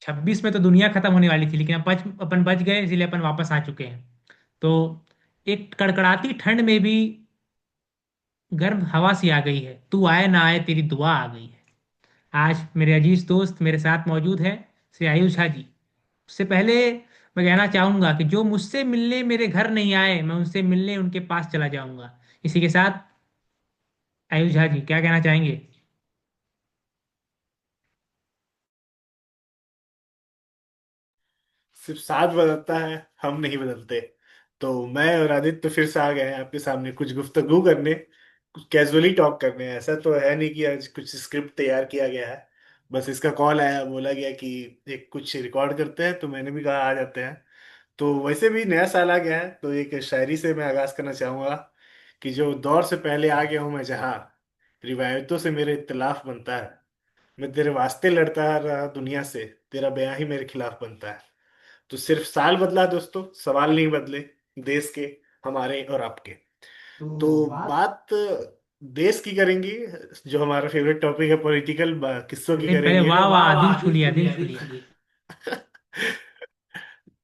26 में तो दुनिया खत्म होने वाली थी, लेकिन अपन बच गए, इसलिए अपन वापस आ चुके हैं। तो एक कड़कड़ाती ठंड में भी गर्म हवा सी आ गई है, तू आए ना आए तेरी दुआ आ गई है। आज मेरे अजीज दोस्त मेरे साथ मौजूद है, श्री आयुष झा जी। उससे पहले मैं कहना चाहूंगा कि जो मुझसे मिलने मेरे घर नहीं आए, मैं उनसे मिलने उनके पास चला जाऊंगा। इसी के साथ आयुष झा जी क्या कहना चाहेंगे? सिर्फ साथ बदलता है, हम नहीं बदलते। तो मैं और आदित्य फिर से आ गए हैं आपके सामने कुछ गुफ्तगू करने, कुछ कैजुअली टॉक करने। ऐसा तो है नहीं कि आज कुछ स्क्रिप्ट तैयार किया गया है। बस इसका कॉल आया, बोला गया कि एक कुछ रिकॉर्ड करते हैं, तो मैंने भी कहा आ जाते हैं। तो वैसे भी नया साल आ गया है, तो एक शायरी से मैं आगाज करना चाहूंगा कि जो दौर से पहले आ गया हूं मैं जहाँ, रिवायतों से मेरे इत्तलाफ बनता है। मैं तेरे वास्ते लड़ता रहा दुनिया से, तेरा बयां ही मेरे खिलाफ बनता है। तो सिर्फ साल बदला दोस्तों, सवाल नहीं बदले देश के, हमारे और आपके। तो तो बात बात देश की करेंगे, जो हमारा फेवरेट टॉपिक है, पॉलिटिकल किस्सों की पहले करेंगे। वाह वाह वाह, दिल वाह, छू दिल लिया, छू दिल लिया, छू दिल लिया। छू लिया।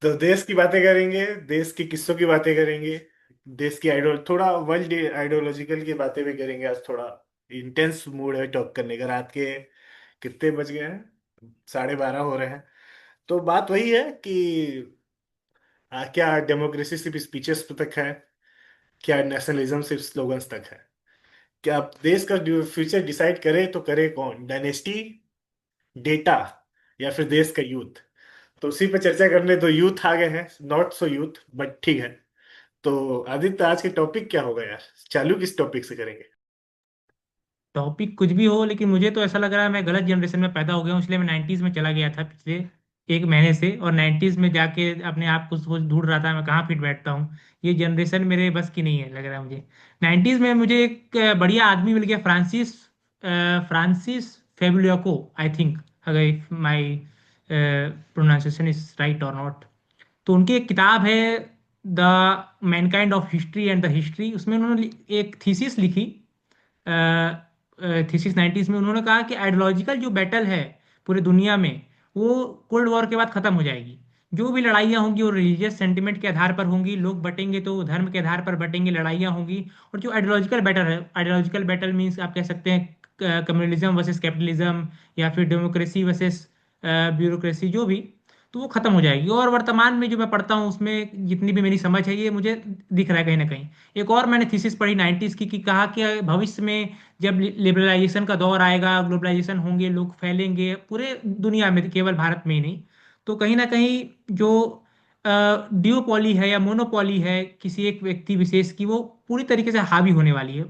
तो देश की बातें करेंगे, देश के किस्सों की बातें करेंगे, देश की आइडियल, थोड़ा वर्ल्ड आइडियोलॉजिकल की बातें भी करेंगे। आज थोड़ा इंटेंस मूड है टॉक करने का। रात के कितने बज गए हैं? 12:30 हो रहे हैं। तो बात वही है कि क्या डेमोक्रेसी सिर्फ स्पीचेस तक है? क्या नेशनलिज्म सिर्फ स्लोगन्स तक है? क्या आप देश का फ्यूचर डिसाइड करे तो करे कौन, डायनेस्टी, डेटा, या फिर देश का यूथ? तो उसी पे चर्चा करने दो यूथ आ गए हैं, नॉट सो यूथ बट ठीक है। तो आदित्य, आज के टॉपिक क्या होगा यार? चालू किस टॉपिक से करेंगे? टॉपिक कुछ भी हो, लेकिन मुझे तो ऐसा लग रहा है मैं गलत जनरेशन में पैदा हो गया हूँ, इसलिए मैं 90s में चला गया था पिछले 1 महीने से, और 90s में जाके अपने आप को सोच ढूंढ रहा था मैं कहाँ फिट बैठता हूँ। ये जनरेशन मेरे बस की नहीं है लग रहा है मुझे। 90s में मुझे एक बढ़िया आदमी मिल गया, फ्रांसिस फेबुलियाको, आई थिंक, अगर माई प्रोनाउंसिएशन इज राइट और नॉट। तो उनकी एक किताब है, the Mankind of history and the history. उसमें उन्होंने एक थीसिस लिखी, थीसिस 90s में। उन्होंने कहा कि आइडियोलॉजिकल जो बैटल है पूरी दुनिया में, वो कोल्ड वॉर के बाद खत्म हो जाएगी। जो भी लड़ाइयाँ होंगी वो रिलीजियस सेंटिमेंट के आधार पर होंगी, लोग बटेंगे तो धर्म के आधार पर बटेंगे, लड़ाइयाँ होंगी। और जो आइडियोलॉजिकल बैटल है, आइडियोलॉजिकल बैटल मीन्स आप कह सकते हैं कम्युनलिज्म वर्सेस कैपिटलिज्म, या फिर डेमोक्रेसी वर्सेस ब्यूरोक्रेसी, जो भी, तो वो खत्म हो जाएगी। और वर्तमान में जो मैं पढ़ता हूँ उसमें जितनी भी मेरी समझ है, ये मुझे दिख रहा है कहीं ना कहीं। एक और मैंने थीसिस पढ़ी 90s की, कि कहा कि भविष्य में जब लिबरलाइजेशन का दौर आएगा, ग्लोबलाइजेशन होंगे, लोग फैलेंगे पूरे दुनिया में, केवल भारत में ही नहीं, तो कहीं ना कहीं जो ड्यूओपोली है या मोनोपोली है किसी एक व्यक्ति विशेष की, वो पूरी तरीके से हावी होने वाली है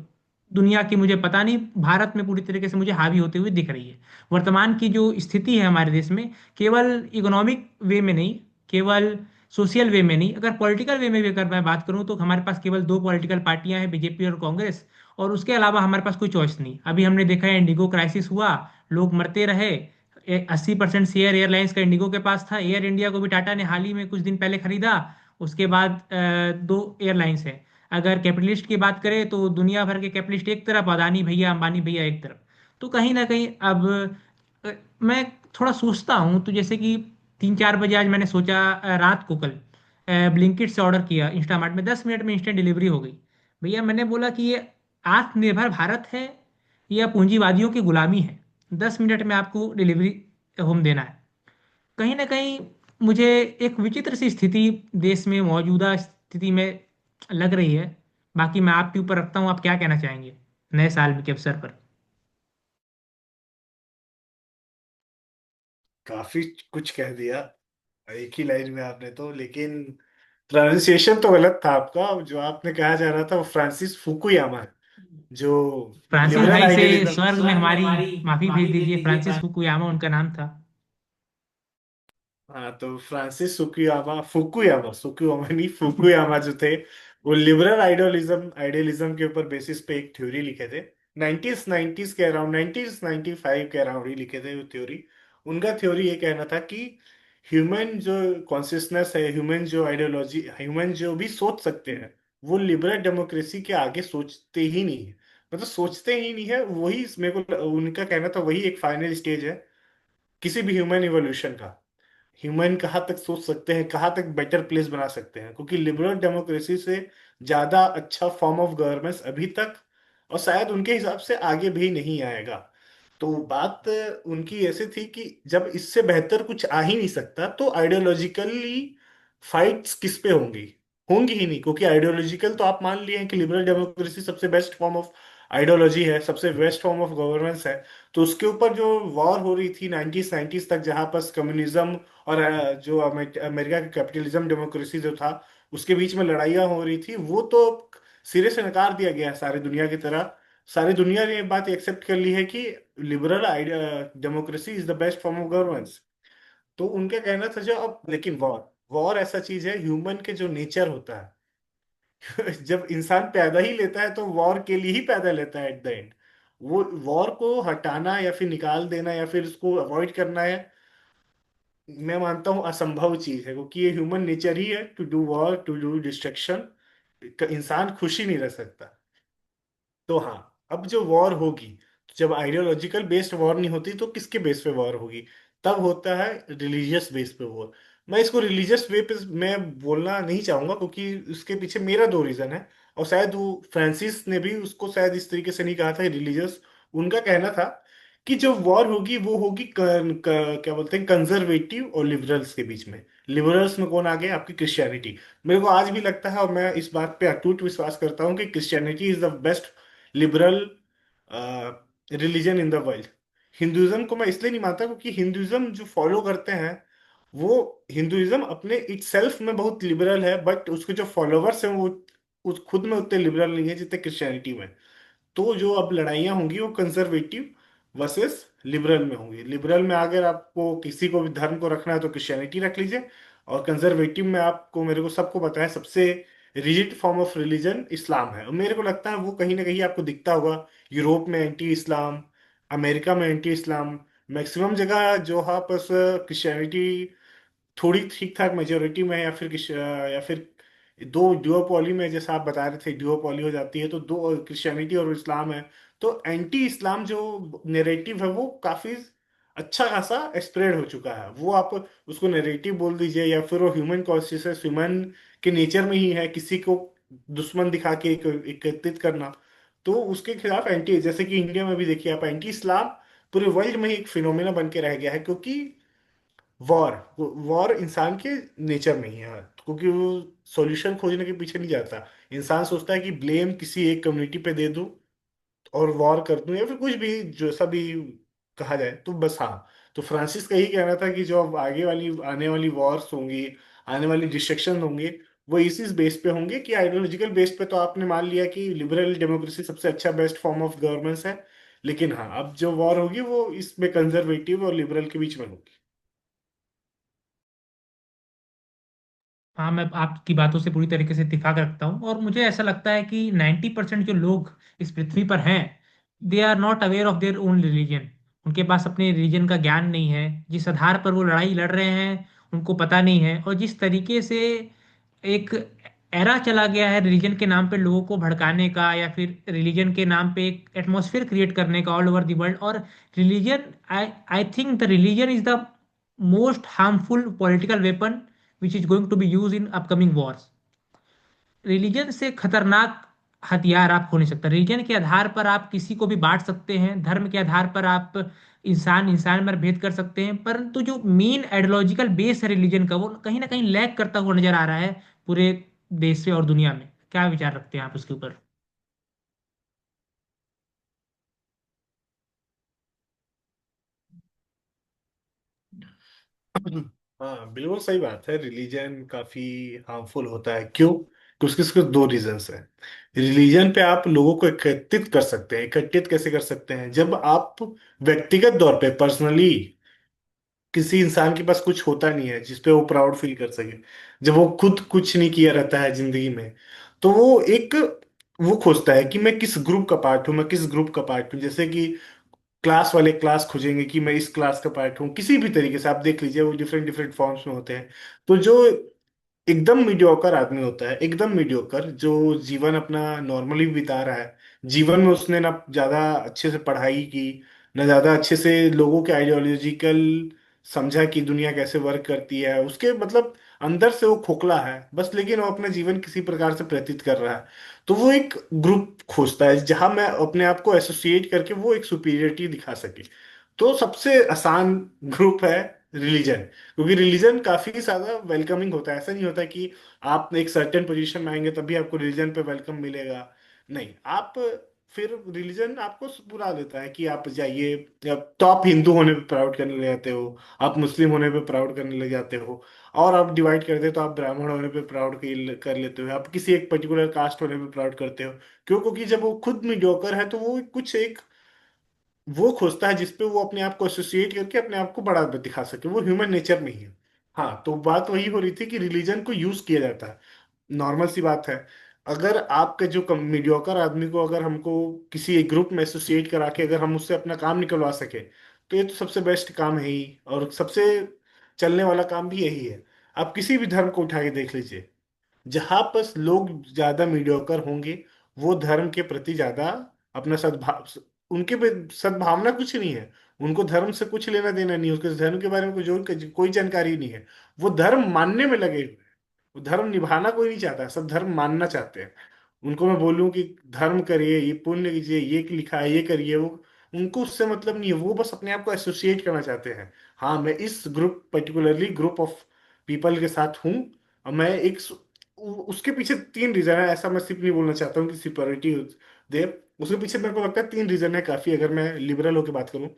दुनिया की। मुझे पता नहीं, भारत में पूरी तरीके से मुझे हावी होते हुए दिख रही है। वर्तमान की जो स्थिति है हमारे देश में, केवल इकोनॉमिक वे में नहीं, केवल सोशल वे में नहीं, अगर पॉलिटिकल वे में भी अगर मैं बात करूं, तो हमारे पास केवल दो पॉलिटिकल पार्टियां हैं, बीजेपी और कांग्रेस। और उसके अलावा हमारे पास कोई चॉइस नहीं। अभी हमने देखा है इंडिगो क्राइसिस हुआ, लोग मरते रहे। 80% शेयर एयरलाइंस का इंडिगो के पास था। एयर इंडिया को भी टाटा ने हाल ही में कुछ दिन पहले खरीदा। उसके बाद दो एयरलाइंस है। अगर कैपिटलिस्ट की बात करें तो दुनिया भर के कैपिटलिस्ट एक तरफ, अदानी भैया अंबानी भैया एक तरफ। तो कहीं ना कहीं अब मैं थोड़ा सोचता हूँ, तो जैसे कि 3-4 बजे आज मैंने सोचा, रात को कल ब्लिंकिट से ऑर्डर किया, इंस्टामार्ट में 10 मिनट में इंस्टेंट डिलीवरी हो गई। भैया मैंने बोला कि ये आत्मनिर्भर भारत है या पूंजीवादियों की गुलामी है? 10 मिनट में आपको डिलीवरी होम देना है। कहीं ना कहीं मुझे एक विचित्र सी स्थिति देश में, मौजूदा स्थिति में लग रही है। बाकी मैं आपके ऊपर रखता हूँ, आप क्या कहना चाहेंगे नए साल के अवसर पर? काफी कुछ कह दिया एक ही लाइन में आपने तो, लेकिन प्रोनाउंसिएशन तो गलत था आपका। जो आपने कहा जा रहा था वो फ्रांसिस फुकुयामा है, जो फ्रांसिस लिबरल भाई से आइडियलिज्म। स्वर्ग में स्वर्ग में हमारी हमारी माफी भेज माफी भेज दीजिए, दीजिए। फ्रांसिस फुकुयामा उनका नाम था। हाँ, तो फ्रांसिस सुकुयामा, फुकुयामा, सुकुयामा नहीं, फुकुयामा जो थे, वो लिबरल आइडियलिज्म आइडियलिज्म के ऊपर बेसिस पे एक थ्योरी लिखे थे। 90s के अराउंड, 1995 के अराउंड ही लिखे थे वो थ्योरी। उनका थ्योरी ये कहना था कि ह्यूमन जो कॉन्शियसनेस है, ह्यूमन जो आइडियोलॉजी, ह्यूमन जो भी सोच सकते हैं, वो लिबरल डेमोक्रेसी के आगे सोचते ही नहीं है। मतलब सोचते ही नहीं है। वही मेरे को उनका कहना था, वही एक फाइनल स्टेज है किसी भी ह्यूमन इवोल्यूशन का। ह्यूमन कहाँ तक सोच सकते हैं, कहाँ तक बेटर प्लेस बना सकते हैं, क्योंकि लिबरल डेमोक्रेसी से ज्यादा अच्छा फॉर्म ऑफ गवर्नेंस अभी तक और शायद उनके हिसाब से आगे भी नहीं आएगा। तो बात उनकी ऐसे थी कि जब इससे बेहतर कुछ आ ही नहीं सकता तो आइडियोलॉजिकली फाइट्स किस पे होंगी, होंगी ही नहीं, क्योंकि आइडियोलॉजिकल तो आप मान लिए हैं कि लिबरल डेमोक्रेसी सबसे बेस्ट फॉर्म ऑफ आइडियोलॉजी है, सबसे बेस्ट फॉर्म ऑफ गवर्नेंस है। तो उसके ऊपर जो वॉर हो रही थी 1990s तक, जहां पर कम्युनिज्म और जो अमेरिका का कैपिटलिज्म डेमोक्रेसी जो था उसके बीच में लड़ाइयाँ हो रही थी, वो तो सिरे से नकार दिया गया है सारी दुनिया की तरह। सारी दुनिया ने ये बात एक्सेप्ट कर ली है कि liberal democracy is the best form of governance. तो उनका कहना था जो अब, लेकिन वॉर, वॉर ऐसा चीज है, ह्यूमन के जो नेचर होता है जब इंसान पैदा ही लेता है तो वॉर के लिए ही पैदा लेता है एट द एंड। वो वॉर को हटाना या फिर निकाल देना या फिर उसको अवॉइड करना है, मैं मानता हूँ असंभव चीज है, क्योंकि ये ह्यूमन नेचर ही है to do war, to do destruction. इंसान खुश ही नहीं रह सकता। तो हाँ, अब जो वॉर होगी, जब आइडियोलॉजिकल बेस्ड वॉर नहीं होती तो किसके बेस पे वॉर होगी? तब होता है रिलीजियस बेस पे वॉर। मैं इसको रिलीजियस वे पे मैं बोलना नहीं चाहूंगा, क्योंकि उसके पीछे मेरा दो रीजन है। और शायद वो फ्रांसिस ने भी उसको शायद इस तरीके से नहीं कहा था रिलीजियस। उनका कहना था कि जो वॉर होगी वो होगी क्या बोलते हैं, कंजर्वेटिव और लिबरल्स के बीच में। लिबरल्स में कौन आ गए? आपकी क्रिश्चियनिटी। मेरे को आज भी लगता है और मैं इस बात पे अटूट विश्वास करता हूँ कि Christianity is the best liberal religion in the world. Hinduism को मैं इसलिए नहीं मानता क्योंकि हिंदुइज्म जो फॉलो करते हैं वो, हिंदुइज्म अपने इट सेल्फ में बहुत लिबरल है, बट उसके जो फॉलोअर्स हैं वो उस खुद में उतने लिबरल नहीं है जितने क्रिश्चियनिटी में। तो जो अब लड़ाइयाँ होंगी वो कंजर्वेटिव वर्सेस लिबरल में होंगी। लिबरल में अगर आपको किसी को भी धर्म को रखना है तो क्रिश्चियनिटी रख लीजिए, और कंजर्वेटिव में आपको, मेरे को सबको पता है सबसे रिजिड फॉर्म ऑफ रिलीजन इस्लाम है। और मेरे को लगता है वो कहीं ना कहीं आपको दिखता होगा, यूरोप में एंटी इस्लाम, अमेरिका में एंटी इस्लाम, मैक्सिमम जगह जो है बस क्रिश्चियनिटी थोड़ी ठीक ठाक मेजोरिटी में है, या फिर दो ड्यूओपॉली में, जैसा आप बता रहे थे ड्यूओपॉली हो जाती है तो दो क्रिश्चियनिटी और इस्लाम है। तो एंटी इस्लाम जो नैरेटिव है वो काफी अच्छा खासा स्प्रेड हो चुका है। वो आप उसको नैरेटिव बोल दीजिए या फिर वो ह्यूमन कॉन्शियसनेस, ह्यूमन के नेचर में ही है किसी को दुश्मन दिखा के एकत्रित करना। तो उसके खिलाफ एंटी, जैसे कि इंडिया में भी देखिए आप, एंटी इस्लाम पूरे वर्ल्ड में ही एक फिनोमेना बन के रह गया है, क्योंकि वॉर, वॉर इंसान के नेचर में ही है, क्योंकि वो सॉल्यूशन खोजने के पीछे नहीं जाता। इंसान सोचता है कि ब्लेम किसी एक कम्युनिटी पे दे दूं और वॉर कर दूं या फिर कुछ भी जैसा भी कहा जाए तो बस। हाँ, तो फ्रांसिस का यही कहना था कि जो अब आगे वाली आने वाली वॉर्स होंगी, आने वाली डिस्ट्रक्शन होंगे, वो इसी बेस पे होंगे कि आइडियोलॉजिकल बेस पे तो आपने मान लिया कि लिबरल डेमोक्रेसी सबसे अच्छा बेस्ट फॉर्म ऑफ गवर्नेंस है, लेकिन हाँ, अब जो वॉर होगी वो इसमें कंजर्वेटिव और लिबरल के बीच में होगी। हाँ, मैं आपकी बातों से पूरी तरीके से इत्तेफाक रखता हूँ, और मुझे ऐसा लगता है कि 90% जो लोग इस पृथ्वी पर हैं, they are not aware of their own religion. उनके पास अपने रिलीजन का ज्ञान नहीं है। जिस आधार पर वो लड़ाई लड़ रहे हैं उनको पता नहीं है। और जिस तरीके से एक एरा चला गया है रिलीजन के नाम पे लोगों को भड़काने का, या फिर रिलीजन के नाम पे एक एटमॉस्फेयर क्रिएट करने का ऑल ओवर द वर्ल्ड। और religion, I I think the religion is the most harmful political weapon which is going to be used in upcoming wars. Religion से खतरनाक हथियार आप हो नहीं सकता। रिलीजन के आधार पर आप किसी को भी बांट सकते हैं, धर्म के आधार पर आप इंसान इंसान में भेद कर सकते हैं, परंतु जो मेन आइडियोलॉजिकल बेस है रिलीजन का वो कहीं ना कहीं लैग करता हुआ नजर आ रहा है पूरे देश से और दुनिया में। क्या विचार रखते हैं आप उसके ऊपर? हाँ, बिल्कुल सही बात है, रिलीजन काफी हार्मफुल होता है। क्यों? तो उसके दो रीजंस हैं। रिलीजन पे आप लोगों को एकत्रित कर सकते हैं। एकत्रित कैसे कर सकते हैं? जब आप व्यक्तिगत तौर पे पर्सनली, किसी इंसान के पास कुछ होता नहीं है जिसपे वो प्राउड फील कर सके, जब वो खुद कुछ नहीं किया रहता है जिंदगी में, तो वो एक, वो खोजता है कि मैं किस ग्रुप का पार्ट हूँ, मैं किस ग्रुप का पार्ट हूँ। जैसे कि क्लास वाले क्लास खोजेंगे कि मैं इस क्लास का पार्ट हूँ, किसी भी तरीके से आप देख लीजिए वो डिफरेंट डिफरेंट फॉर्म्स में होते हैं। तो जो एकदम मीडियोकर आदमी होता है, एकदम मीडियोकर, जो जीवन अपना नॉर्मली बिता रहा है, जीवन में उसने ना ज्यादा अच्छे से पढ़ाई की, ना ज्यादा अच्छे से लोगों के आइडियोलॉजिकल समझा कि दुनिया कैसे वर्क करती है, उसके मतलब अंदर से वो खोखला है बस, लेकिन वो अपना जीवन किसी प्रकार से व्यतीत कर रहा है। तो वो एक ग्रुप खोजता है जहां मैं अपने आप को एसोसिएट करके वो एक सुपीरियरिटी दिखा सके। तो सबसे आसान ग्रुप है रिलीजन, क्योंकि रिलीजन काफी ज्यादा वेलकमिंग होता है। ऐसा नहीं होता कि आप एक सर्टेन पोजीशन में आएंगे तभी आपको रिलीजन पे वेलकम मिलेगा। नहीं, आप फिर रिलीजन आपको बुला लेता है कि आप जाइए। तो आप हिंदू होने पे प्राउड करने लग जाते हो, आप मुस्लिम होने पे प्राउड करने लग जाते हो, और आप डिवाइड करते हो तो आप ब्राह्मण होने पे प्राउड कर लेते हो, आप किसी एक पर्टिकुलर कास्ट होने पे प्राउड करते हो। क्यों? क्योंकि जब वो खुद मीडियोकर है तो वो कुछ एक वो खोजता है जिसपे वो अपने आप को एसोसिएट करके अपने आप को बड़ा दिखा सके। वो ह्यूमन नेचर में ही है। हाँ, तो बात वही हो रही थी कि रिलीजन को यूज किया जाता है। नॉर्मल सी बात है। अगर आपके जो मीडियोकर आदमी को अगर हमको किसी एक ग्रुप में एसोसिएट करा के अगर हम उससे अपना काम निकलवा सके, तो ये तो सबसे बेस्ट काम है ही, और सबसे चलने वाला काम भी यही है। आप किसी भी धर्म को उठा के देख लीजिए, जहां पर लोग ज्यादा मीडियोकर होंगे, वो धर्म के प्रति ज्यादा अपना सद्भाव, उनके पे सद्भावना कुछ नहीं है। उनको धर्म से कुछ लेना देना नहीं है, उसके धर्म के बारे में कोई जानकारी नहीं है। वो धर्म मानने में लगे हुए हैं। वो धर्म निभाना कोई नहीं चाहता, सब धर्म मानना चाहते हैं। उनको मैं बोलूं कि धर्म करिए, ये पुण्य कीजिए, ये लिखा है, ये करिए, वो उनको उससे मतलब नहीं है। वो बस अपने आप को एसोसिएट करना चाहते हैं। हाँ, मैं इस group, particularly group of people के साथ हूँ। और मैं एक उसके पीछे तीन रीजन है। ऐसा मैं सिर्फ नहीं बोलना चाहता हूँ कि सिक्योरिटी दे। उसके पीछे मेरे को लगता है तीन रीजन है काफी, अगर मैं लिबरल होकर बात करूँ।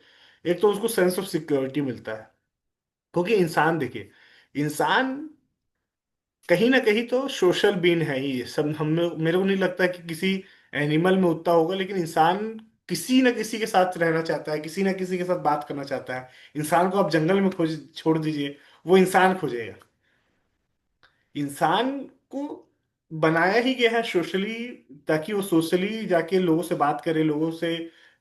एक तो उसको सेंस ऑफ सिक्योरिटी मिलता है, क्योंकि इंसान देखिए, इंसान कहीं ना कहीं तो सोशल बीन है ही। सब हम लोग, मेरे को नहीं लगता कि किसी एनिमल में उतना होगा, लेकिन इंसान किसी ना किसी के साथ रहना चाहता है, किसी ना किसी के साथ बात करना चाहता है। इंसान को आप जंगल में खोज छोड़ दीजिए, वो इंसान खोजेगा। इंसान को बनाया ही गया है सोशली, ताकि वो सोशली जाके लोगों से बात करे, लोगों से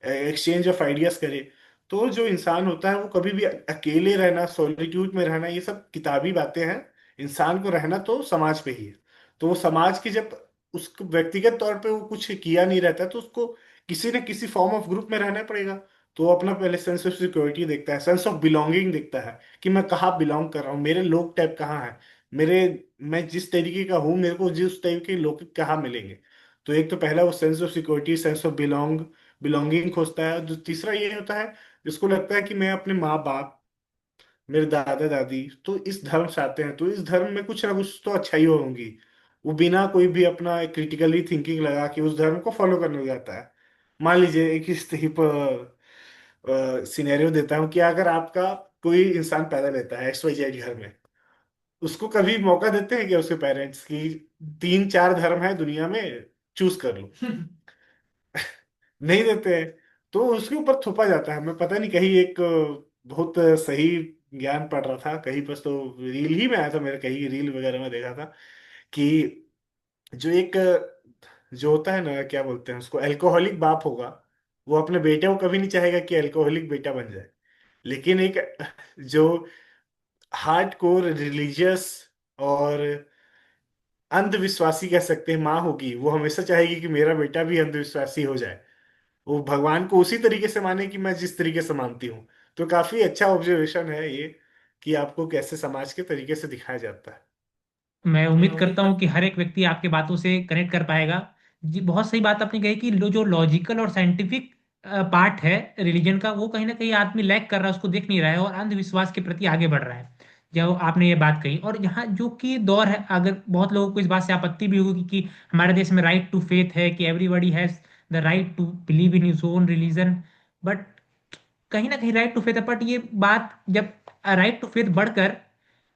एक्सचेंज ऑफ आइडियाज करे। तो जो इंसान होता है वो कभी भी अकेले रहना, सॉलिट्यूड में रहना, ये सब किताबी बातें हैं। इंसान को रहना तो समाज पे ही है। तो वो समाज की जब उसको व्यक्तिगत तौर पे वो कुछ किया नहीं रहता, तो उसको किसी न किसी फॉर्म ऑफ ग्रुप में रहना पड़ेगा। तो वो अपना पहले सेंस ऑफ सिक्योरिटी देखता है, सेंस ऑफ बिलोंगिंग देखता है कि मैं कहाँ बिलोंग कर रहा हूँ, मेरे लोग टाइप कहाँ है, मेरे मैं जिस तरीके का हूँ मेरे को जिस तरीके के लोग कहाँ मिलेंगे। तो एक तो पहला वो sense of security, sense of belonging खोजता है। जो तीसरा ये होता है, जिसको लगता है कि मैं अपने माँ बाप, मेरे दादा दादी तो इस धर्म से आते हैं, तो इस धर्म में कुछ ना कुछ तो अच्छाई होंगी। वो बिना कोई भी अपना क्रिटिकली थिंकिंग लगा के उस धर्म को फॉलो करने लग जाता है। मान लीजिए एक इस सिनेरियो देता हूँ कि अगर आपका कोई इंसान पैदा लेता है XYZ घर में, उसको कभी मौका देते हैं क्या उसके पेरेंट्स की तीन चार धर्म है दुनिया में, चूज कर लो? नहीं देते हैं। तो उसके ऊपर थोपा जाता है। मैं पता नहीं कहीं एक बहुत सही ज्ञान पढ़ रहा था कहीं पर, तो रील ही में आया था मेरे, कहीं रील वगैरह में देखा था कि जो एक जो होता है ना, क्या बोलते हैं उसको, अल्कोहलिक बाप होगा, वो अपने बेटे को कभी नहीं चाहेगा कि अल्कोहलिक बेटा बन जाए। लेकिन एक जो हार्ड कोर रिलीजियस और अंधविश्वासी कह सकते हैं माँ होगी, वो हमेशा चाहेगी कि मेरा बेटा भी अंधविश्वासी हो जाए। वो भगवान को उसी तरीके से माने कि मैं जिस तरीके से मानती हूँ। तो काफी अच्छा ऑब्जर्वेशन है ये, कि आपको कैसे समाज के तरीके से दिखाया जाता है। मैं मैं उम्मीद उम्मीद करता हूँ कर कि हर एक व्यक्ति आपके बातों से कनेक्ट कर पाएगा। जी, बहुत सही बात आपने कही कि जो लॉजिकल और साइंटिफिक पार्ट है रिलीजन का, वो कहीं ना कहीं आदमी लैक कर रहा है, उसको देख नहीं रहा है और अंधविश्वास के प्रति आगे बढ़ रहा है। जो आपने ये बात कही, और यहाँ जो कि दौर है, अगर बहुत लोगों को इस बात से आपत्ति भी होगी कि हमारे देश में राइट टू फेथ है, कि everybody has the right to believe in his own religion, but कहीं ना कहीं राइट टू फेथ है। बट ये बात जब राइट टू फेथ बढ़कर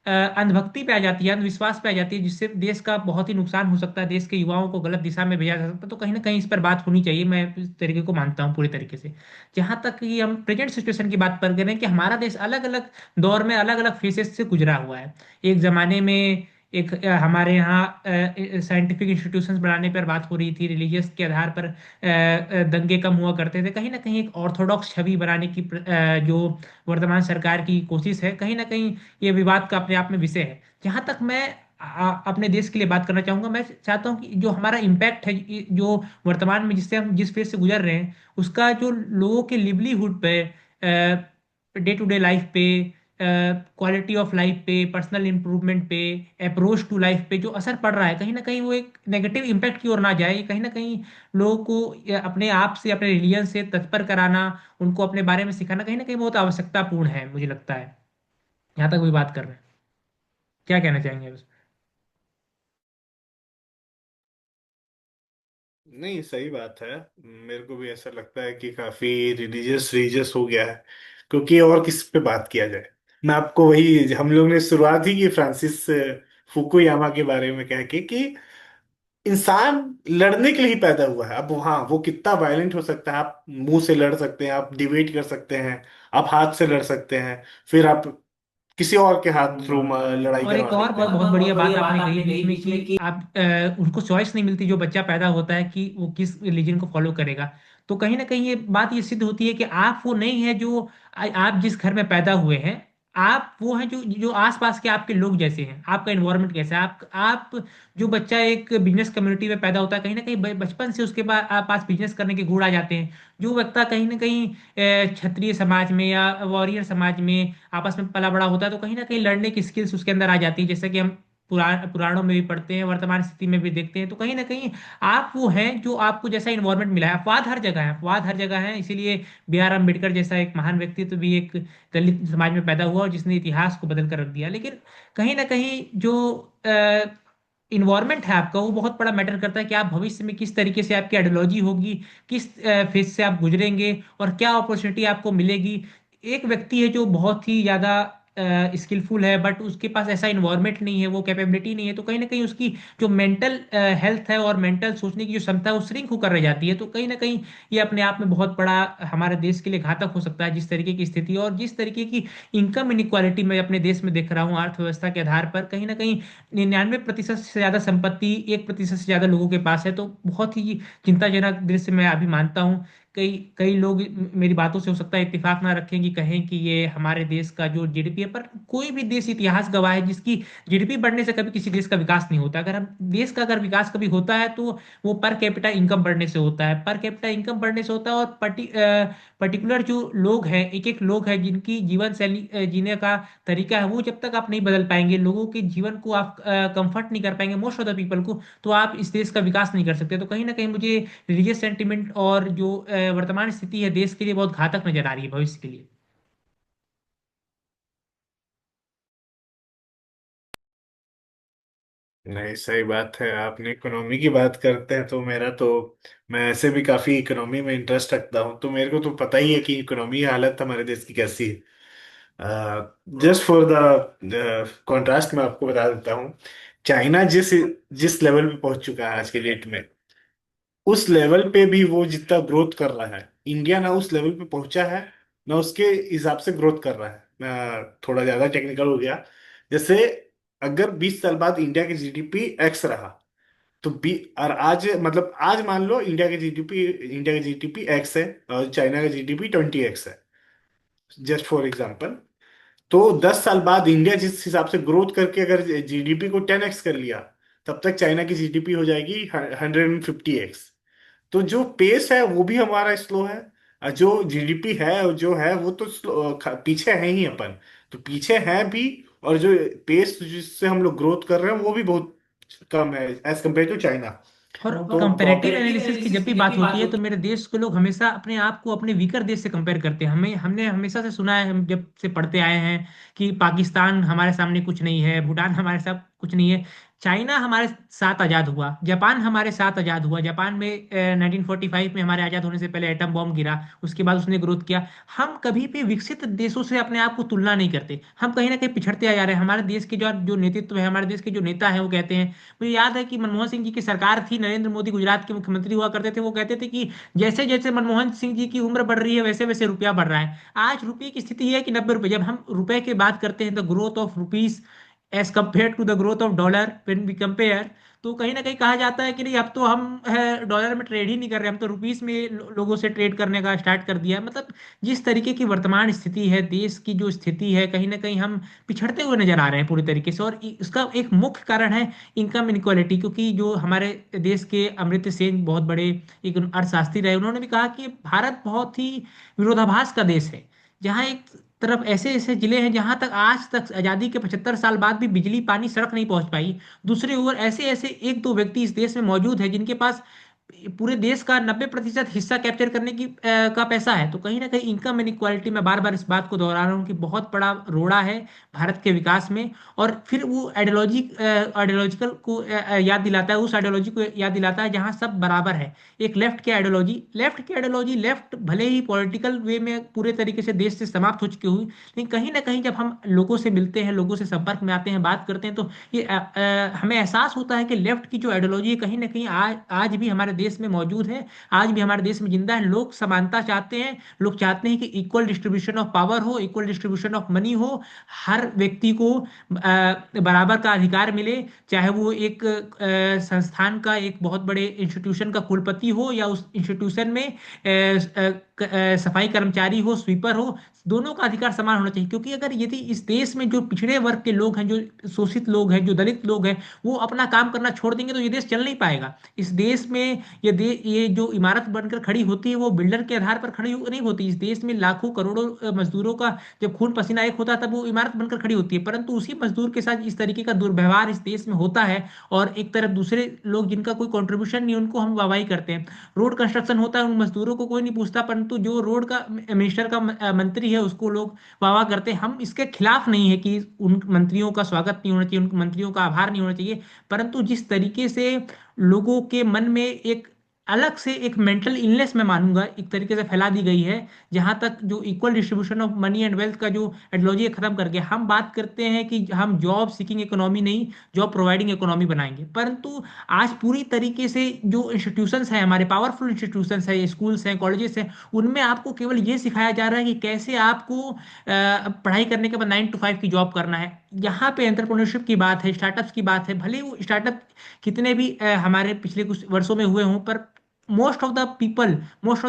अंधभक्ति पे आ जाती है, अंधविश्वास पे आ जाती है, जिससे देश का बहुत ही नुकसान हो सकता है, देश के युवाओं को गलत दिशा में भेजा जा सकता है, तो कहीं ना कहीं इस पर बात होनी चाहिए। मैं इस तरीके को मानता हूँ पूरी तरीके से। जहां तक कि हम प्रेजेंट सिचुएशन की बात कर रहे हैं कि हमारा देश अलग अलग दौर में अलग अलग फेसेस से गुजरा हुआ है। एक जमाने में एक हमारे यहाँ साइंटिफिक इंस्टीट्यूशंस बनाने पर बात हो रही थी, रिलीजियस के आधार पर दंगे कम हुआ करते थे। कहीं ना कहीं एक ऑर्थोडॉक्स छवि बनाने की जो वर्तमान सरकार की कोशिश है, कहीं ना कहीं ये विवाद का अपने आप में विषय है। जहां तक मैं अपने देश के लिए बात करना चाहूंगा, मैं चाहता हूं कि जो हमारा इम्पैक्ट है, जो वर्तमान में जिससे हम जिस फेज से गुजर रहे हैं, उसका जो लोगों के लिवलीहुड पे, डे टू डे लाइफ पे, क्वालिटी ऑफ लाइफ पे, पर्सनल इंप्रूवमेंट पे, अप्रोच टू लाइफ पे जो असर पड़ रहा है, कहीं ना कहीं वो एक नेगेटिव इम्पैक्ट की ओर ना जाए। कहीं ना कहीं लोगों को अपने आप से, अपने रिलीजन से तत्पर कराना, उनको अपने बारे में सिखाना कहीं ना कहीं बहुत आवश्यकतापूर्ण है, मुझे लगता है। यहाँ तक भी बात कर रहे हैं, क्या कहना चाहेंगे उस। नहीं, सही बात है। मेरे को भी ऐसा लगता है कि काफी रिलीजियस रिलीजियस हो गया है, क्योंकि और किस पे बात किया जाए। मैं आपको वही, हम लोग ने शुरुआत ही की फ्रांसिस फुकुयामा के बारे में कह के कि इंसान लड़ने के लिए ही पैदा हुआ है। अब हाँ, वो कितना वायलेंट हो सकता है, आप मुंह से लड़ सकते हैं, आप डिबेट कर सकते हैं, आप हाथ से लड़ सकते हैं, फिर आप किसी और के हाथ थ्रू लड़ाई और करवा एक और सकते हैं। बहुत बढ़िया बात आपने कही बीच में कि आप उनको चॉइस नहीं मिलती, जो बच्चा पैदा होता है कि वो किस रिलीजन को फॉलो करेगा। तो कहीं ना कहीं ये बात ये सिद्ध होती है कि आप वो नहीं है जो आप जिस घर में पैदा हुए हैं। आप वो हैं जो जो आसपास के आपके लोग जैसे हैं, आपका एनवायरनमेंट कैसा है। आप जो बच्चा एक बिजनेस कम्युनिटी में पैदा होता है, कहीं ना कहीं बचपन से उसके पास बिजनेस करने के गुण आ जाते हैं। जो व्यक्ति कहीं ना कहीं क्षत्रिय समाज में या वॉरियर समाज में आपस में पला बड़ा होता है, तो कहीं ना कहीं लड़ने की स्किल्स उसके अंदर आ जाती है, जैसे कि हम पुराणों में भी पढ़ते हैं, वर्तमान स्थिति में भी देखते हैं। तो कहीं ना कहीं आप वो हैं जो आपको जैसा इन्वायरमेंट मिला है। अपवाद हर जगह है, अपवाद हर जगह है, इसीलिए B R अम्बेडकर जैसा एक महान व्यक्तित्व भी एक दलित समाज में पैदा हुआ और जिसने इतिहास को बदल कर रख दिया। लेकिन कहीं ना कहीं जो इन्वायरमेंट है आपका, वो बहुत बड़ा मैटर करता है कि आप भविष्य में किस तरीके से आपकी आइडियोलॉजी होगी, किस फेज से आप गुजरेंगे और क्या अपॉर्चुनिटी आपको मिलेगी। एक व्यक्ति है जो बहुत ही ज़्यादा स्किलफुल है, बट उसके पास ऐसा इन्वायरमेंट नहीं है, वो कैपेबिलिटी नहीं है, तो कहीं ना कहीं उसकी जो मेंटल हेल्थ है और मेंटल सोचने की जो क्षमता है वो श्रिंक होकर रह जाती है। तो कहीं ना कहीं ये अपने आप में बहुत बड़ा हमारे देश के लिए घातक हो सकता है, जिस तरीके की स्थिति और जिस तरीके की इनकम इनिक्वालिटी मैं अपने देश में देख रहा हूँ अर्थव्यवस्था के आधार पर। कहीं ना कहीं 99% से ज्यादा संपत्ति 1% से ज्यादा लोगों के पास है, तो बहुत ही चिंताजनक दृश्य मैं अभी मानता हूँ। कई कई लोग मेरी बातों से हो सकता है इत्तेफाक ना रखें कि कहें कि ये हमारे देश का जो GDP है, पर कोई भी देश इतिहास गवाह है जिसकी GDP बढ़ने से कभी किसी देश का विकास नहीं होता। अगर हम देश का अगर विकास कभी होता है तो वो पर कैपिटा इनकम बढ़ने से होता है, पर कैपिटा इनकम बढ़ने से होता है। और पर्टिकुलर जो लोग हैं, एक एक लोग हैं जिनकी जीवन शैली जीने का तरीका है, वो जब तक आप नहीं बदल पाएंगे, लोगों के जीवन को आप कंफर्ट नहीं कर पाएंगे, मोस्ट ऑफ द पीपल को, तो आप इस देश का विकास नहीं कर सकते। तो कहीं ना कहीं मुझे रिलीजियस सेंटिमेंट और जो वर्तमान स्थिति है देश के लिए बहुत घातक नजर आ रही है भविष्य के लिए। नहीं, सही बात है। आपने इकोनॉमी की बात करते हैं तो मेरा तो, मैं ऐसे भी काफी इकोनॉमी में इंटरेस्ट रखता हूँ, तो मेरे को तो पता ही है कि इकोनॉमी हालत हमारे देश की कैसी है। जस्ट फॉर द कॉन्ट्रास्ट मैं आपको बता देता हूँ, चाइना जिस जिस लेवल पे पहुंच चुका है आज के डेट में, उस लेवल पे भी वो जितना ग्रोथ कर रहा है, इंडिया ना उस लेवल पे पहुंचा है, ना उसके हिसाब से ग्रोथ कर रहा है। मैं थोड़ा ज्यादा टेक्निकल हो गया। जैसे अगर 20 साल बाद इंडिया की जीडीपी एक्स रहा, तो और आज, मतलब आज मान लो इंडिया का जीडीपी एक्स है और चाइना का जीडीपी 20x है, जस्ट फॉर एग्जांपल। तो 10 साल बाद इंडिया जिस हिसाब से ग्रोथ करके अगर जीडीपी को 10x कर लिया, तब तक चाइना की जीडीपी हो जाएगी 150x। तो जो पेस है वो भी हमारा स्लो है, और जो जीडीपी है और जो है वो तो पीछे है ही अपन। तो पीछे है भी, और जो पेस जिससे हम लोग ग्रोथ कर रहे हैं वो भी बहुत कम है एज कम्पेयर टू चाइना। और तो कंपैरेटिव प्रॉब्लम। एनालिसिस की जब भी बात होती है तो मेरे देश के लोग हमेशा अपने आप को अपने वीकर देश से कंपेयर करते हैं। हमने हमेशा से सुना है, हम जब से पढ़ते आए हैं कि पाकिस्तान हमारे सामने कुछ नहीं है, भूटान हमारे साथ कुछ नहीं है, चाइना हमारे साथ आज़ाद हुआ, जापान हमारे साथ आज़ाद हुआ। जापान में 1945 में हमारे आज़ाद होने से पहले एटम बॉम्ब गिरा, उसके बाद उसने ग्रोथ किया। हम कभी भी विकसित देशों से अपने आप को तुलना नहीं करते, हम कहीं ना कहीं पिछड़ते आ जा रहे हैं। हमारे देश के जो जो नेतृत्व है, हमारे देश के जो नेता है, वो कहते हैं, मुझे याद है कि मनमोहन सिंह जी की सरकार थी, नरेंद्र मोदी गुजरात के मुख्यमंत्री हुआ करते थे, वो कहते थे कि जैसे जैसे मनमोहन सिंह जी की उम्र बढ़ रही है वैसे वैसे रुपया बढ़ रहा है। आज रुपये की स्थिति है कि 90 रुपये। जब हम रुपए की बात करते हैं, the growth of rupees as compare to the growth of dollar when we compare, तो कहीं ना कहीं कहा जाता है कि नहीं, अब तो हम डॉलर में ट्रेड ही नहीं कर रहे, हम तो रुपीस में लोगों से ट्रेड करने का स्टार्ट कर दिया है। मतलब जिस तरीके की वर्तमान स्थिति है, देश की जो स्थिति है, कहीं ना कहीं हम पिछड़ते हुए नजर आ रहे हैं पूरी तरीके से। और इसका एक मुख्य कारण है इनकम इनक्वालिटी, क्योंकि जो हमारे देश के अमर्त्य सेन बहुत बड़े एक अर्थशास्त्री रहे, उन्होंने भी कहा कि भारत बहुत ही विरोधाभास का देश है। जहाँ एक तरफ ऐसे ऐसे जिले हैं जहां तक आज तक आजादी के 75 साल बाद भी बिजली पानी सड़क नहीं पहुंच पाई। दूसरी ओर ऐसे ऐसे एक दो व्यक्ति इस देश में मौजूद है जिनके पास पूरे देश का 90% हिस्सा कैप्चर करने की का पैसा है। तो कहीं ना कहीं इनकम इनइक्वालिटी, मैं बार बार इस बात को दोहरा रहा हूँ कि बहुत बड़ा रोड़ा है भारत के विकास में। और फिर वो आइडियोलॉजिकल को याद दिलाता है, उस आइडियोलॉजी को याद दिलाता है जहाँ सब बराबर है। एक लेफ्ट की आइडियोलॉजी लेफ्ट भले ही पॉलिटिकल वे में पूरे तरीके से देश से समाप्त हो चुकी हुई, लेकिन कहीं ना कहीं जब हम लोगों से मिलते हैं, लोगों से संपर्क में आते हैं, बात करते हैं, तो ये हमें एहसास होता है कि लेफ्ट की जो आइडियोलॉजी है कहीं ना कहीं आज भी हमारे देश में मौजूद है, आज भी हमारे देश में जिंदा है। लोग समानता चाहते हैं, लोग चाहते हैं कि इक्वल डिस्ट्रीब्यूशन ऑफ पावर हो, इक्वल डिस्ट्रीब्यूशन ऑफ मनी हो, हर व्यक्ति को बराबर का अधिकार मिले। चाहे वो एक संस्थान का, एक बहुत बड़े इंस्टीट्यूशन का कुलपति हो, या उस इंस्टीट्यूशन में सफाई कर्मचारी हो, स्वीपर हो, दोनों का अधिकार समान होना चाहिए। क्योंकि अगर यदि इस देश में जो पिछड़े वर्ग के लोग हैं, जो शोषित लोग हैं, जो दलित लोग हैं, वो अपना काम करना छोड़ देंगे तो ये देश चल नहीं पाएगा। इस देश में ये जो इमारत बनकर खड़ी होती है वो बिल्डर के आधार पर खड़ी नहीं होती। इस देश में लाखों करोड़ों मजदूरों का जब खून पसीना एक होता है तब वो इमारत बनकर खड़ी होती है। परंतु उसी मजदूर के साथ इस तरीके का दुर्व्यवहार इस देश में होता है, और एक तरफ दूसरे लोग जिनका कोई कंट्रीब्यूशन नहीं, उनको हम वाहवाही करते हैं। रोड कंस्ट्रक्शन होता है, उन मजदूरों को कोई नहीं पूछता, परंतु जो रोड का मिनिस्टर का मंत्री है उसको लोग वाह वाह करते हैं। हम इसके खिलाफ नहीं है कि उन मंत्रियों का स्वागत नहीं होना चाहिए, उन मंत्रियों का आभार नहीं होना चाहिए, परंतु जिस तरीके से लोगों के मन में एक अलग से एक मेंटल इलनेस, मैं मानूंगा, एक तरीके से फैला दी गई है, जहां तक जो equal distribution of money and wealth का जो आइडियोलॉजी है खत्म करके हम बात करते हैं कि हम जॉब सीकिंग इकोनॉमी नहीं, जॉब प्रोवाइडिंग इकोनॉमी बनाएंगे। परंतु आज पूरी तरीके से जो इंस्टीट्यूशंस हैं, हमारे पावरफुल इंस्टीट्यूशंस हैं, स्कूल्स हैं, कॉलेजेस हैं, उनमें आपको केवल ये सिखाया जा रहा है कि कैसे आपको पढ़ाई करने के बाद 9 to 5 की जॉब करना है। यहाँ पे एंटरप्रेन्योरशिप की बात है, स्टार्टअप्स की बात है, भले वो स्टार्टअप कितने भी हमारे पिछले कुछ वर्षों में हुए हों, पर मोस्ट ऑफ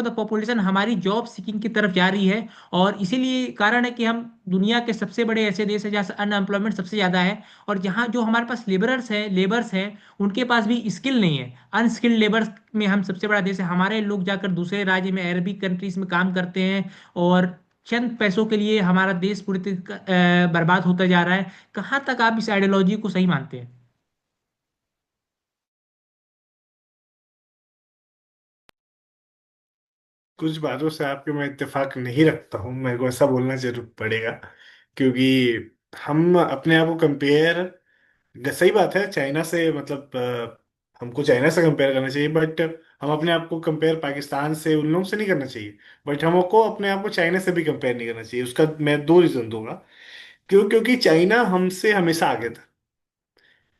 द पॉपुलेशन हमारी जॉब सीकिंग की तरफ जा रही है। और इसीलिए कारण है कि हम दुनिया के सबसे बड़े ऐसे देश है जहाँ अनएम्प्लॉयमेंट सबसे ज़्यादा है, और जहाँ जो हमारे पास लेबर्स हैं उनके पास भी स्किल नहीं है। अनस्किल्ड लेबर्स में हम सबसे बड़ा देश है। हमारे लोग जाकर दूसरे राज्य में, अरबिक कंट्रीज में काम करते हैं, और चंद पैसों के लिए हमारा देश पूरी तरह बर्बाद होता जा रहा है। कहाँ तक आप इस आइडियोलॉजी को सही मानते हैं? कुछ बातों से आपके मैं इत्तेफाक नहीं रखता हूँ, मेरे को ऐसा बोलना जरूर पड़ेगा। क्योंकि हम अपने आप को कंपेयर, सही बात है चाइना से, मतलब हमको चाइना से कंपेयर करना चाहिए, बट हम अपने आप को कंपेयर पाकिस्तान से, उन लोगों से नहीं करना चाहिए। बट हमको अपने आप को चाइना से भी कंपेयर नहीं करना चाहिए। उसका मैं दो रीजन दूंगा। क्योंकि चाइना हमसे हमेशा आगे था।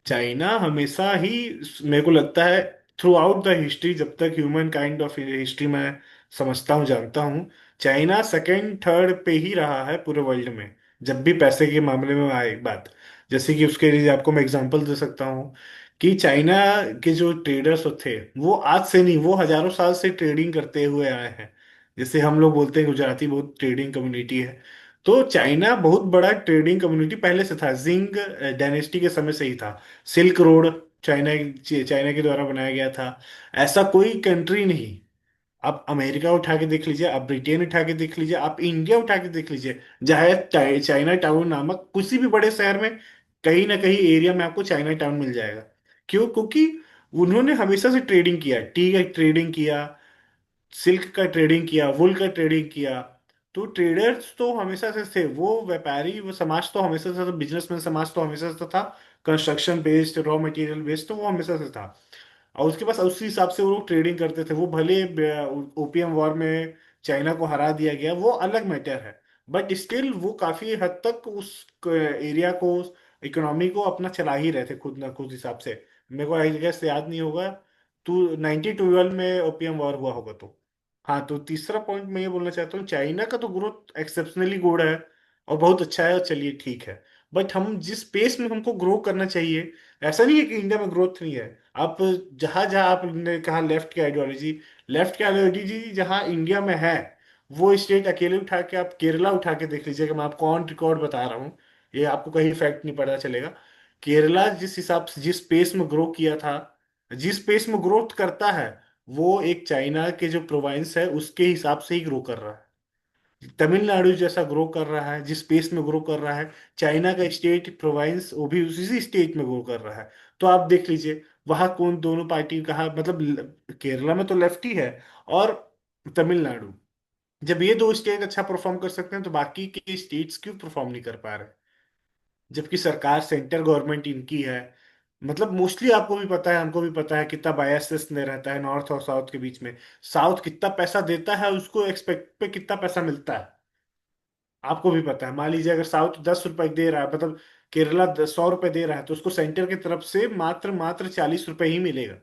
चाइना हमेशा ही, मेरे को लगता है, थ्रू आउट द हिस्ट्री, जब तक ह्यूमन काइंड ऑफ हिस्ट्री में समझता हूँ, जानता हूँ, चाइना सेकंड थर्ड पे ही रहा है पूरे वर्ल्ड में। जब भी पैसे के मामले में आए बात, जैसे कि उसके लिए आपको मैं एग्जांपल दे सकता हूँ कि चाइना के जो ट्रेडर्स थे, वो आज से नहीं, वो हजारों साल से ट्रेडिंग करते हुए आए हैं। जैसे हम लोग बोलते हैं गुजराती बहुत ट्रेडिंग कम्युनिटी है, तो चाइना बहुत बड़ा ट्रेडिंग कम्युनिटी पहले से था, जिंग डायनेस्टी के समय से ही था। सिल्क रोड चाइना चाइना के द्वारा बनाया गया था। ऐसा कोई कंट्री नहीं। आप अमेरिका उठा के देख लीजिए, आप ब्रिटेन उठा के देख लीजिए, आप इंडिया उठा के देख लीजिए, चाहे चाइना टाउन नामक किसी भी बड़े शहर में कहीं ना कहीं एरिया में आपको चाइना टाउन मिल जाएगा। क्यों? क्योंकि उन्होंने हमेशा से ट्रेडिंग किया, टी का ट्रेडिंग किया, सिल्क का ट्रेडिंग किया, वुल का ट्रेडिंग किया। तो ट्रेडर्स तो हमेशा से थे, वो व्यापारी, वो समाज तो हमेशा से था, बिजनेसमैन समाज तो हमेशा से था। Construction based, raw material based, तो वो हमेशा से था। और उसके पास उसी हिसाब से वो लोग ट्रेडिंग करते थे। वो भले ओपियम वॉर में चाइना को हरा दिया गया, वो अलग मैटर है, बट स्टिल वो काफी हद तक उस एरिया को, इकोनॉमी को अपना चला ही रहे थे खुद ना खुद हिसाब से। मेरे को आई गेस याद नहीं होगा, 1912 में ओपियम वॉर हुआ होगा तो। हाँ, तो तीसरा पॉइंट मैं ये बोलना चाहता हूँ, चाइना का तो ग्रोथ एक्सेप्शनली गुड है और बहुत अच्छा है, और चलिए ठीक है। बट हम जिस पेस में हमको ग्रो करना चाहिए, ऐसा नहीं है कि इंडिया में ग्रोथ नहीं है। आप जहां जहां आपने कहा लेफ्ट की आइडियोलॉजी जहां इंडिया में है, वो स्टेट अकेले उठा के, आप केरला उठा के देख लीजिएगा। मैं आपको ऑन रिकॉर्ड बता रहा हूँ, ये आपको कहीं फैक्ट नहीं पता चलेगा। केरला जिस हिसाब से, जिस पेस में ग्रो किया था, जिस पेस में ग्रोथ करता है, वो एक चाइना के जो प्रोविंस है उसके हिसाब से ही ग्रो कर रहा है। तमिलनाडु जैसा ग्रो कर रहा है, जिस पेस में ग्रो कर रहा है, चाइना का स्टेट प्रोविंस वो भी उसी स्टेट में ग्रो कर रहा है। तो आप देख लीजिए वहां कौन दोनों पार्टी कहा, मतलब केरला में तो लेफ्ट ही है, और तमिलनाडु। जब ये दो स्टेट अच्छा परफॉर्म कर सकते हैं तो बाकी के स्टेट्स क्यों परफॉर्म नहीं कर पा रहे? जबकि सरकार सेंटर गवर्नमेंट इनकी है। मतलब मोस्टली आपको भी पता है, हमको भी पता है कितना बायसेस ने रहता है नॉर्थ और साउथ के बीच में। साउथ कितना पैसा देता है, उसको एक्सपेक्ट पे कितना पैसा मिलता है आपको भी पता है। मान लीजिए अगर साउथ 10 रुपए दे रहा है, मतलब केरला 100 रुपए दे रहा है, तो उसको सेंटर की तरफ से मात्र मात्र 40 रुपए ही मिलेगा।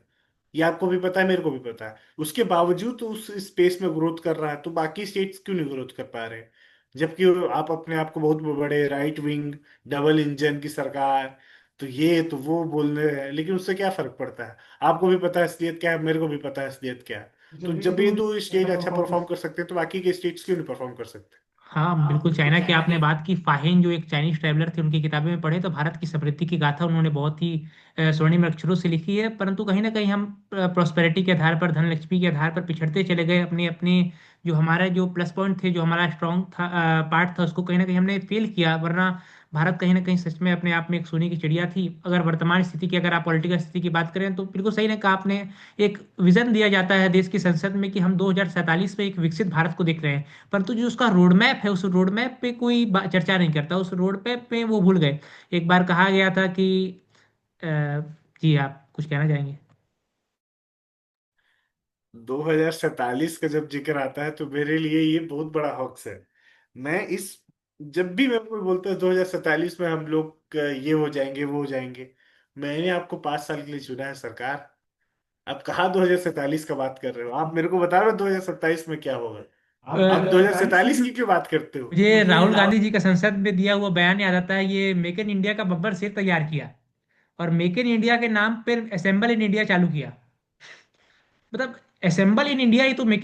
ये आपको भी पता है, मेरे को भी पता है। उसके बावजूद तो उस स्पेस में ग्रोथ कर रहा है, तो बाकी स्टेट्स क्यों नहीं ग्रोथ कर पा रहे हैं? जबकि आप अपने आप को बहुत बड़े राइट विंग डबल इंजन की सरकार, तो ये तो वो बोल रहे हैं, लेकिन उससे क्या फर्क पड़ता है? आपको भी पता है असलियत क्या है, मेरे को भी पता है असलियत क्या है। तो जब ये दो स्टेट अच्छा परफॉर्म कर सकते हैं तो बाकी के स्टेट्स क्यों नहीं परफॉर्म कर सकते? हाँ बिल्कुल, चाइना की आपने बात की। फाहिन जो एक चाइनीज ट्रैवलर थे, उनकी किताबें में पढ़े तो भारत की समृद्धि की गाथा उन्होंने बहुत ही स्वर्णिम अक्षरों से लिखी है। परंतु कहीं ना कहीं हम प्रोस्पेरिटी के आधार पर, धन लक्ष्मी के आधार पर पिछड़ते चले गए। अपने अपने जो हमारा जो प्लस पॉइंट थे, जो हमारा स्ट्रॉन्ग था पार्ट था, उसको कहीं ना कहीं हमने फेल किया। वरना भारत कहीं ना कहीं सच में अपने आप में एक सोने की चिड़िया थी। अगर वर्तमान स्थिति की, अगर आप पॉलिटिकल स्थिति की बात करें, तो बिल्कुल सही ने कहा आपने। एक विजन दिया जाता है देश की संसद में कि हम 2047 में एक विकसित भारत को देख रहे हैं, परंतु जो उसका रोड मैप है, उस रोड मैप पे कोई चर्चा नहीं करता। उस रोड मैप पे वो भूल गए। एक बार कहा गया था कि अ, जी आप कुछ कहना चाहेंगे? 2047 का जब जिक्र आता है तो मेरे लिए ये बहुत बड़ा हॉक्स है। मैं इस जब भी मैं कोई बोलता है 2047 में हम लोग ये हो जाएंगे वो हो जाएंगे, मैंने आपको 5 साल के लिए चुना है सरकार। आप कहाँ 2047 का बात कर रहे हो? आप मेरे को बता रहे हो 2027 में क्या होगा? आप 2047 की क्यों बात करते हो? मुझे राहुल गांधी जी का संसद में दिया हुआ बयान याद आता है। ये मेक इन इंडिया का बब्बर शेर तैयार किया और मेक इन इंडिया के नाम पर असेंबल इन इंडिया चालू किया। मतलब असेंबल इन इंडिया ही तो मेक